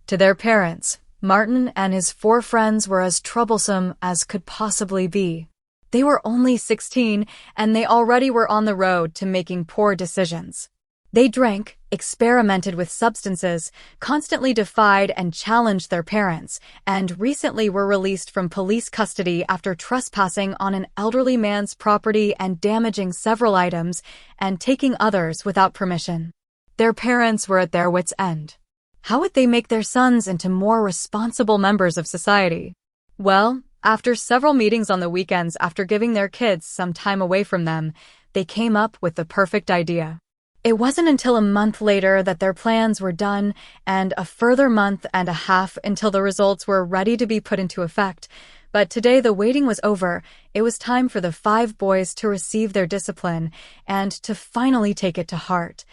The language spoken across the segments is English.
To their parents, Martin and his 4 friends were as troublesome as could possibly be. They were only 16, and they already were on the road to making poor decisions. They drank, experimented with substances, constantly defied and challenged their parents, and recently were released from police custody after trespassing on an elderly man's property and damaging several items and taking others without permission. Their parents were at their wits' end. How would they make their sons into more responsible members of society? Well, after several meetings on the weekends after giving their kids some time away from them, they came up with the perfect idea. It wasn't until a month later that their plans were done, and a further month and a half until the results were ready to be put into effect. But today the waiting was over. It was time for the 5 boys to receive their discipline and to finally take it to heart.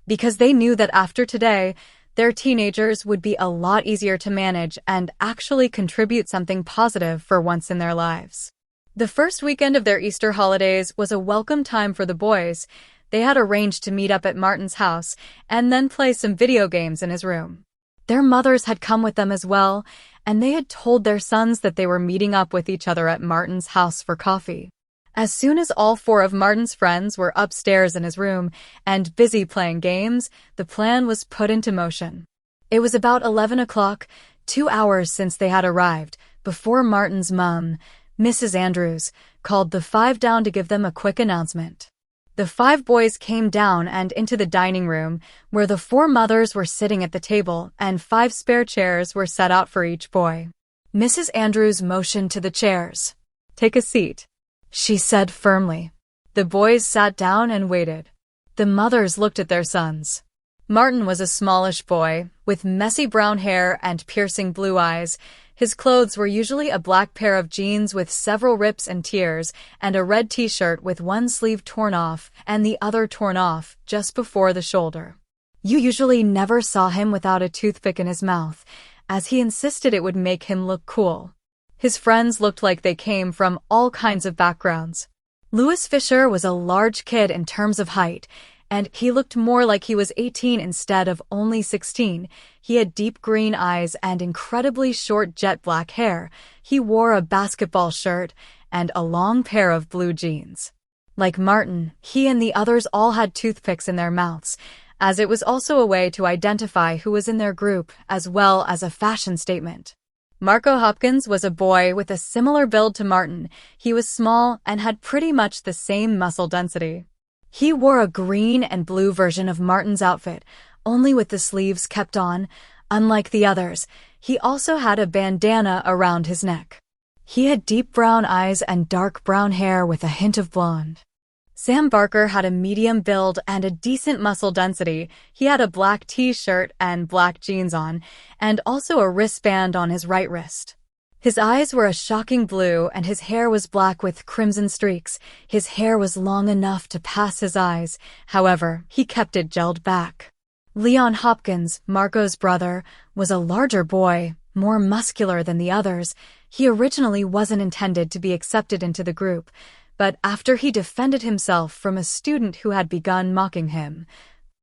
Because they knew that after today, their teenagers would be a lot easier to manage and actually contribute something positive for once in their lives. The first weekend of their Easter holidays was a welcome time for the boys. They had arranged to meet up at Martin's house and then play some video games in his room. Their mothers had come with them as well, and they had told their sons that they were meeting up with each other at Martin's house for coffee. As soon as all 4 of Martin's friends were upstairs in his room and busy playing games, the plan was put into motion. It was about 11 o'clock, 2 hours since they had arrived, before Martin's mom, Mrs. Andrews, called the 5 down to give them a quick announcement. The 5 boys came down and into the dining room, where the 4 mothers were sitting at the table and 5 spare chairs were set out for each boy. Mrs. Andrews motioned to the chairs. "Take a seat," she said firmly. The boys sat down and waited. The mothers looked at their sons. Martin was a smallish boy, with messy brown hair and piercing blue eyes. His clothes were usually a black pair of jeans with several rips and tears, and a red t-shirt with one sleeve torn off and the other torn off just before the shoulder. You usually never saw him without a toothpick in his mouth, as he insisted it would make him look cool. His friends looked like they came from all kinds of backgrounds. Louis Fisher was a large kid in terms of height, and he looked more like he was 18 instead of only 16. He had deep green eyes and incredibly short jet black hair. He wore a basketball shirt and a long pair of blue jeans. Like Martin, he and the others all had toothpicks in their mouths, as it was also a way to identify who was in their group as well as a fashion statement. Marco Hopkins was a boy with a similar build to Martin. He was small and had pretty much the same muscle density. He wore a green and blue version of Martin's outfit, only with the sleeves kept on. Unlike the others, he also had a bandana around his neck. He had deep brown eyes and dark brown hair with a hint of blonde. Sam Barker had a medium build and a decent muscle density. He had a black t-shirt and black jeans on, and also a wristband on his right wrist. His eyes were a shocking blue and his hair was black with crimson streaks. His hair was long enough to pass his eyes. However, he kept it gelled back. Leon Hopkins, Marco's brother, was a larger boy, more muscular than the others. He originally wasn't intended to be accepted into the group, but after he defended himself from a student who had begun mocking him,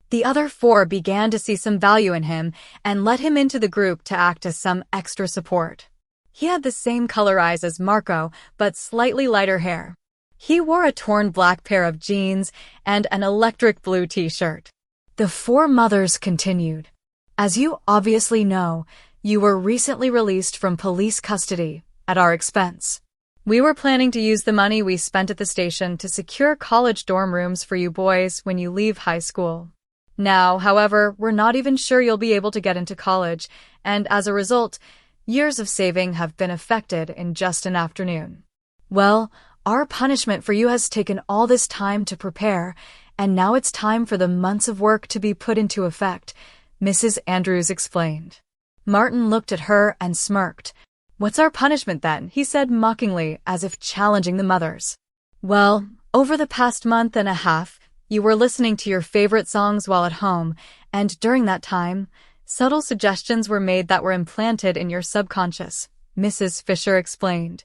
the other 4 began to see some value in him and let him into the group to act as some extra support. He had the same color eyes as Marco, but slightly lighter hair. He wore a torn black pair of jeans and an electric blue t-shirt. The 4 mothers continued. "As you obviously know, you were recently released from police custody, at our expense. We were planning to use the money we spent at the station to secure college dorm rooms for you boys when you leave high school. Now, however, we're not even sure you'll be able to get into college, and as a result, years of saving have been affected in just an afternoon. Well, our punishment for you has taken all this time to prepare, and now it's time for the months of work to be put into effect," Mrs. Andrews explained. Martin looked at her and smirked. "What's our punishment then?" he said mockingly, as if challenging the mothers. "Well, over the past month and a half, you were listening to your favorite songs while at home, and during that time, subtle suggestions were made that were implanted in your subconscious," Mrs. Fisher explained,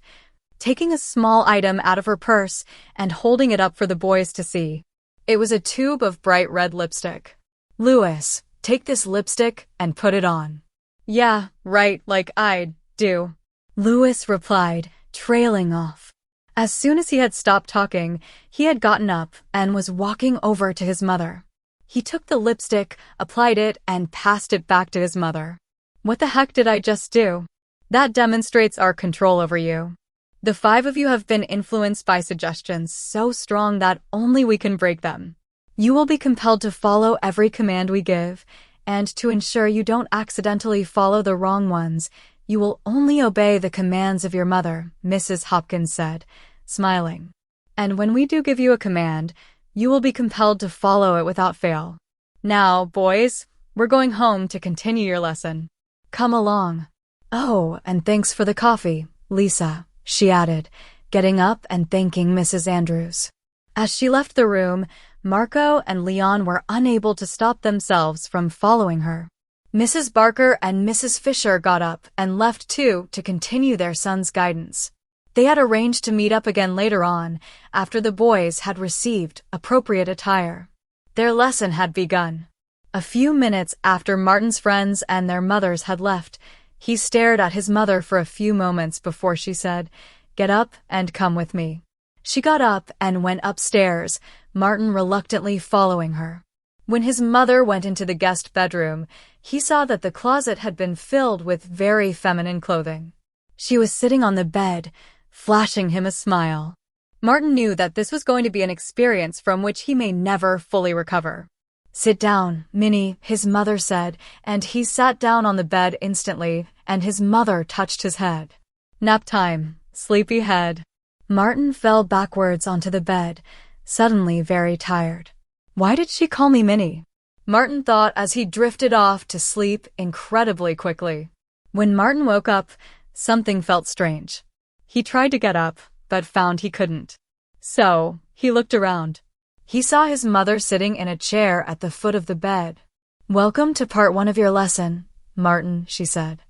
taking a small item out of her purse and holding it up for the boys to see. It was a tube of bright red lipstick. "Louis, take this lipstick and put it on." Yeah, right, like I'd do. Louis replied, trailing off. As soon as he had stopped talking, he had gotten up and was walking over to his mother. He took the lipstick, applied it, and passed it back to his mother. What the heck did I just do? That demonstrates our control over you. The five of you have been influenced by suggestions so strong that only we can break them. You will be compelled to follow every command we give, and to ensure you don't accidentally follow the wrong ones, you will only obey the commands of your mother, Mrs. Hopkins said, smiling. And when we do give you a command, you will be compelled to follow it without fail. Now, boys, we're going home to continue your lesson. Come along. Oh, and thanks for the coffee, Lisa, she added, getting up and thanking Mrs. Andrews. As she left the room, Marco and Leon were unable to stop themselves from following her. Mrs. Barker and Mrs. Fisher got up and left too to continue their son's guidance. They had arranged to meet up again later on, after the boys had received appropriate attire. Their lesson had begun. A few minutes after Martin's friends and their mothers had left, he stared at his mother for a few moments before she said, "Get up and come with me." She got up and went upstairs, Martin reluctantly following her. When his mother went into the guest bedroom, he saw that the closet had been filled with very feminine clothing. She was sitting on the bed, flashing him a smile. Martin knew that this was going to be an experience from which he may never fully recover. "Sit down, Minnie," his mother said, and he sat down on the bed instantly, and his mother touched his head. "Nap time, sleepy head." Martin fell backwards onto the bed, suddenly very tired. Why did she call me Minnie? Martin thought as he drifted off to sleep incredibly quickly. When Martin woke up, something felt strange. He tried to get up, but found he couldn't. So, he looked around. He saw his mother sitting in a chair at the foot of the bed. "Welcome to part 1 of your lesson, Martin," she said.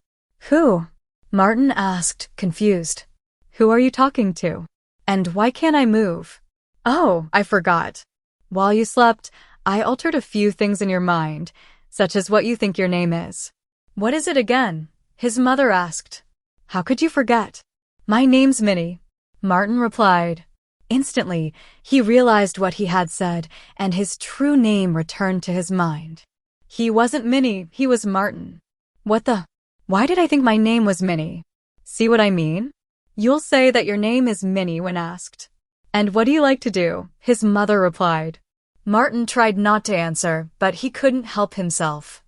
"Who?" Martin asked, confused. "Who are you talking to? And why can't I move?" "Oh, I forgot. While you slept, I altered a few things in your mind, such as what you think your name is." "What is it again?" his mother asked. "How could you forget?" "My name's Minnie," Martin replied. Instantly, he realized what he had said, and his true name returned to his mind. He wasn't Minnie, he was Martin. What the? Why did I think my name was Minnie? See what I mean? You'll say that your name is Minnie when asked. "And what do you like to do?" his mother replied. Martin tried not to answer, but he couldn't help himself.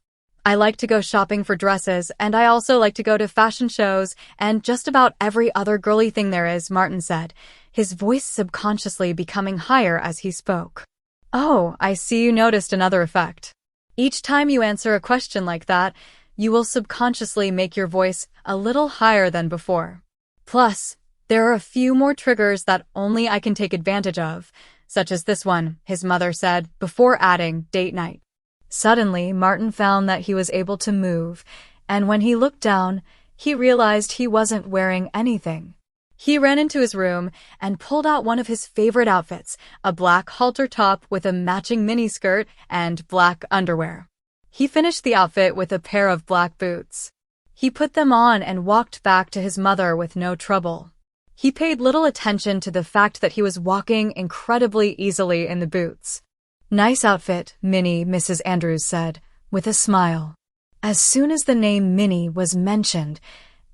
"I like to go shopping for dresses, and I also like to go to fashion shows, and just about every other girly thing there is," Martin said, his voice subconsciously becoming higher as he spoke. "Oh, I see you noticed another effect. Each time you answer a question like that, you will subconsciously make your voice a little higher than before. Plus, there are a few more triggers that only I can take advantage of, such as this one," his mother said, before adding, "date night." Suddenly, Martin found that he was able to move, and when he looked down, he realized he wasn't wearing anything. He ran into his room and pulled out one of his favorite outfits, a black halter top with a matching miniskirt and black underwear. He finished the outfit with a pair of black boots. He put them on and walked back to his mother with no trouble. He paid little attention to the fact that he was walking incredibly easily in the boots. "Nice outfit, Minnie," Mrs. Andrews said, with a smile. As soon as the name Minnie was mentioned,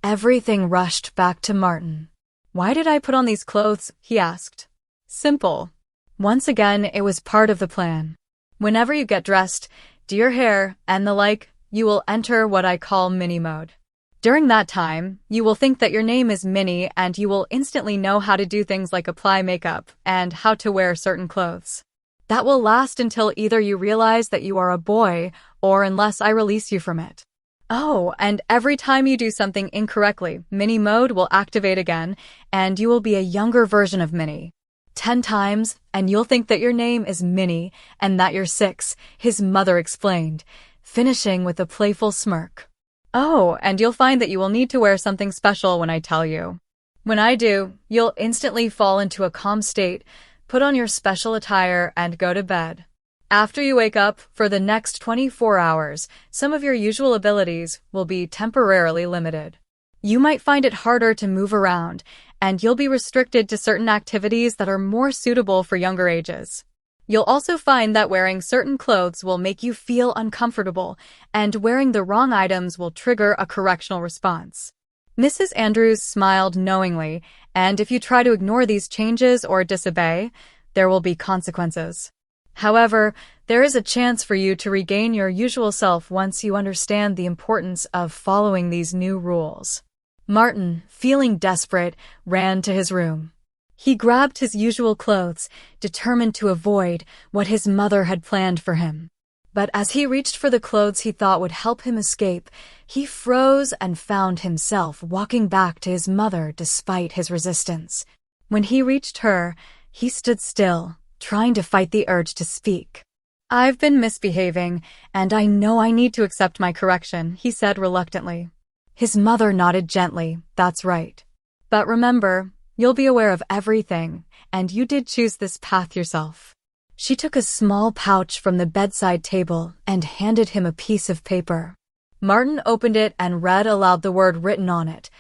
everything rushed back to Martin. "Why did I put on these clothes?" he asked. Simple. Once again, it was part of the plan. Whenever you get dressed, do your hair, and the like, you will enter what I call Minnie mode. During that time, you will think that your name is Minnie and you will instantly know how to do things like apply makeup and how to wear certain clothes. That will last until either you realize that you are a boy or unless I release you from it. Oh, and every time you do something incorrectly, Minnie mode will activate again and you will be a younger version of Minnie. 10 times and you'll think that your name is Minnie and that you're 6, his mother explained, finishing with a playful smirk. "Oh, and you'll find that you will need to wear something special when I tell you. When I do, you'll instantly fall into a calm state, put on your special attire, and go to bed." After you wake up, for the next 24 hours, some of your usual abilities will be temporarily limited. You might find it harder to move around, and you'll be restricted to certain activities that are more suitable for younger ages. You'll also find that wearing certain clothes will make you feel uncomfortable, and wearing the wrong items will trigger a correctional response. Mrs. Andrews smiled knowingly, and if you try to ignore these changes or disobey, there will be consequences. However, there is a chance for you to regain your usual self once you understand the importance of following these new rules. Martin, feeling desperate, ran to his room. He grabbed his usual clothes, determined to avoid what his mother had planned for him. But as he reached for the clothes he thought would help him escape, he froze and found himself walking back to his mother despite his resistance. When he reached her, he stood still, trying to fight the urge to speak. "I've been misbehaving, and I know I need to accept my correction," he said reluctantly. His mother nodded gently. "That's right. But remember, you'll be aware of everything, and you did choose this path yourself." She took a small pouch from the bedside table and handed him a piece of paper. Martin opened it and read aloud the word written on it.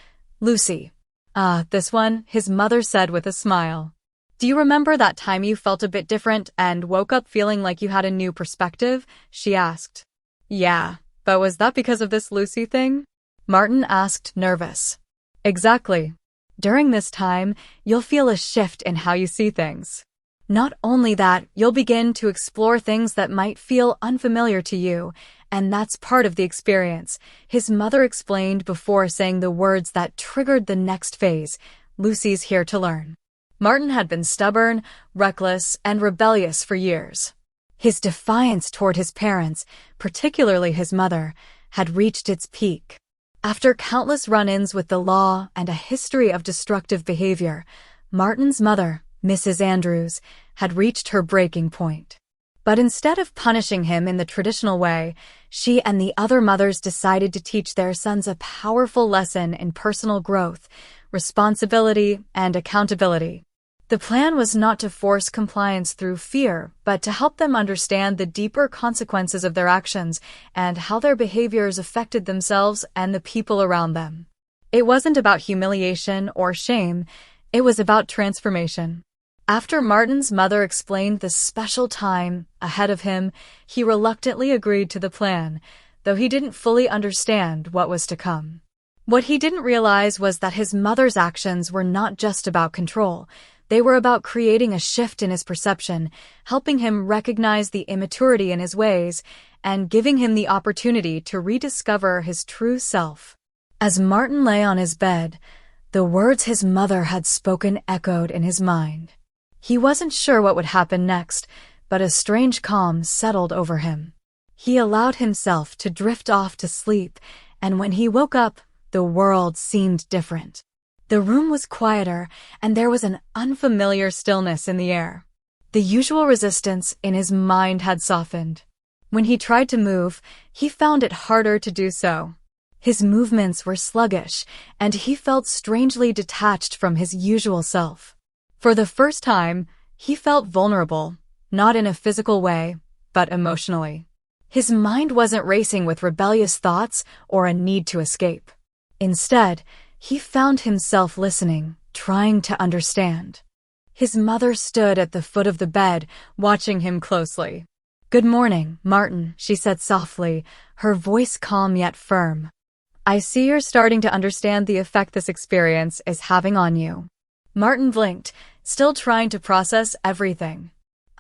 "Lucy." "Ah, this one," his mother said with a smile. "Do you remember that time you felt a bit different and woke up feeling like you had a new perspective?" she asked. "Yeah, but was that because of this Lucy thing?" Martin asked, nervous. "Exactly. During this time, you'll feel a shift in how you see things. Not only that, you'll begin to explore things that might feel unfamiliar to you, and that's part of the experience," his mother explained before saying the words that triggered the next phase. "Lucy's here to learn." Martin had been stubborn, reckless, and rebellious for years. His defiance toward his parents, particularly his mother, had reached its peak. After countless run-ins with the law and a history of destructive behavior, Martin's mother, Mrs. Andrews, had reached her breaking point. But instead of punishing him in the traditional way, she and the other mothers decided to teach their sons a powerful lesson in personal growth, responsibility, and accountability. The plan was not to force compliance through fear, but to help them understand the deeper consequences of their actions and how their behaviors affected themselves and the people around them. It wasn't about humiliation or shame, it was about transformation. After Martin's mother explained the special time ahead of him, he reluctantly agreed to the plan, though he didn't fully understand what was to come. What he didn't realize was that his mother's actions were not just about control. They were about creating a shift in his perception, helping him recognize the immaturity in his ways, and giving him the opportunity to rediscover his true self. As Martin lay on his bed, the words his mother had spoken echoed in his mind. He wasn't sure what would happen next, but a strange calm settled over him. He allowed himself to drift off to sleep, and when he woke up, the world seemed different. The room was quieter, and there was an unfamiliar stillness in the air. The usual resistance in his mind had softened. When he tried to move, he found it harder to do so. His movements were sluggish, and he felt strangely detached from his usual self. For the first time, he felt vulnerable, not in a physical way, but emotionally. His mind wasn't racing with rebellious thoughts or a need to escape. Instead, he found himself listening, trying to understand. His mother stood at the foot of the bed, watching him closely. "Good morning, Martin," she said softly, her voice calm yet firm. "I see you're starting to understand the effect this experience is having on you." Martin blinked, still trying to process everything.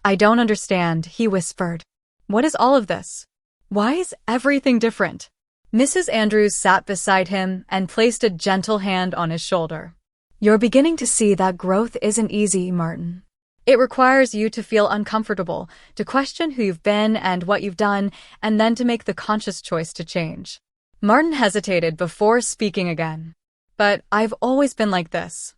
"I don't understand," he whispered. "What is all of this? Why is everything different?" Mrs. Andrews sat beside him and placed a gentle hand on his shoulder. "You're beginning to see that growth isn't easy, Martin. It requires you to feel uncomfortable, to question who you've been and what you've done, and then to make the conscious choice to change." Martin hesitated before speaking again. "But I've always been like this.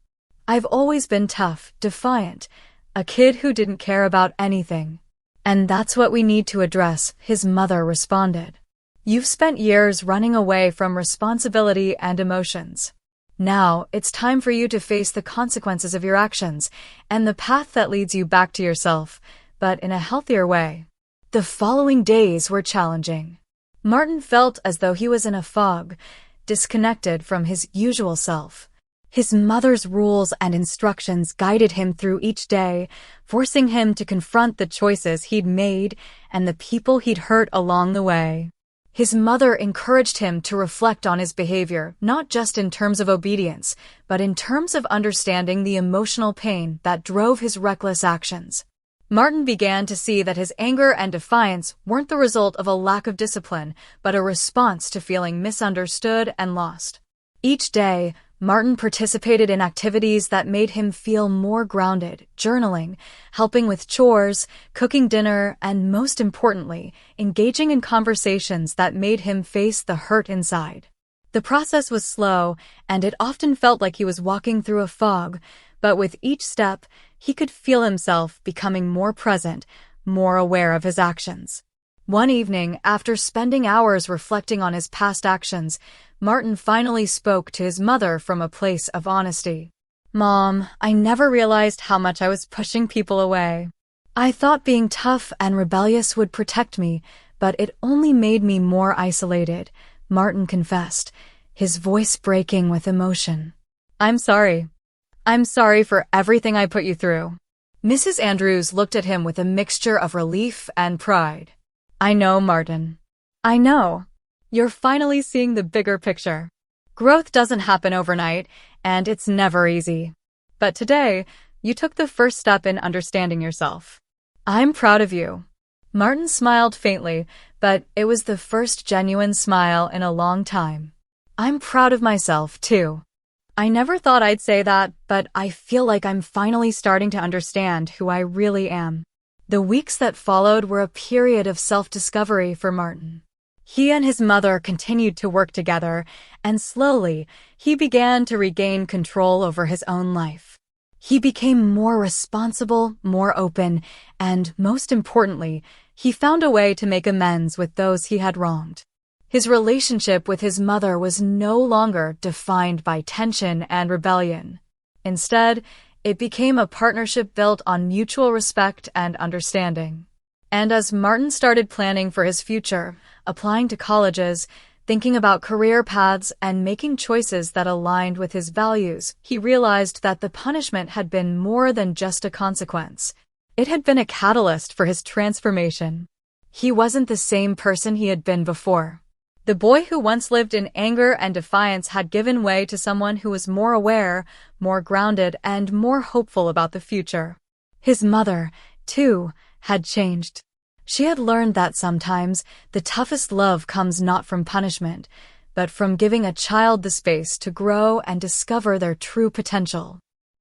I've always been tough, defiant, a kid who didn't care about anything. And that's what we need to address," his mother responded. "You've spent years running away from responsibility and emotions. Now, it's time for you to face the consequences of your actions and the path that leads you back to yourself, but in a healthier way." The following days were challenging. Martin felt as though he was in a fog, disconnected from his usual self. His mother's rules and instructions guided him through each day, forcing him to confront the choices he'd made and the people he'd hurt along the way. His mother encouraged him to reflect on his behavior, not just in terms of obedience, but in terms of understanding the emotional pain that drove his reckless actions. Martin began to see that his anger and defiance weren't the result of a lack of discipline, but a response to feeling misunderstood and lost. Each day, Martin participated in activities that made him feel more grounded, journaling, helping with chores, cooking dinner, and most importantly, engaging in conversations that made him face the hurt inside. The process was slow, and it often felt like he was walking through a fog, but with each step, he could feel himself becoming more present, more aware of his actions. One evening, after spending hours reflecting on his past actions, Martin finally spoke to his mother from a place of honesty. "Mom, I never realized how much I was pushing people away. I thought being tough and rebellious would protect me, but it only made me more isolated," Martin confessed, his voice breaking with emotion. "I'm sorry. I'm sorry for everything I put you through." Mrs. Andrews looked at him with a mixture of relief and pride. "I know, Martin. I know. You're finally seeing the bigger picture. Growth doesn't happen overnight, and it's never easy. But today, you took the first step in understanding yourself. I'm proud of you." Martin smiled faintly, but it was the first genuine smile in a long time. "I'm proud of myself, too. I never thought I'd say that, but I feel like I'm finally starting to understand who I really am." The weeks that followed were a period of self-discovery for Martin. He and his mother continued to work together, and slowly, he began to regain control over his own life. He became more responsible, more open, and, most importantly, he found a way to make amends with those he had wronged. His relationship with his mother was no longer defined by tension and rebellion. Instead, it became a partnership built on mutual respect and understanding. And as Martin started planning for his future, applying to colleges, thinking about career paths, and making choices that aligned with his values, he realized that the punishment had been more than just a consequence. It had been a catalyst for his transformation. He wasn't the same person he had been before. The boy who once lived in anger and defiance had given way to someone who was more aware, more grounded, and more hopeful about the future. His mother, too, had changed. She had learned that sometimes the toughest love comes not from punishment, but from giving a child the space to grow and discover their true potential.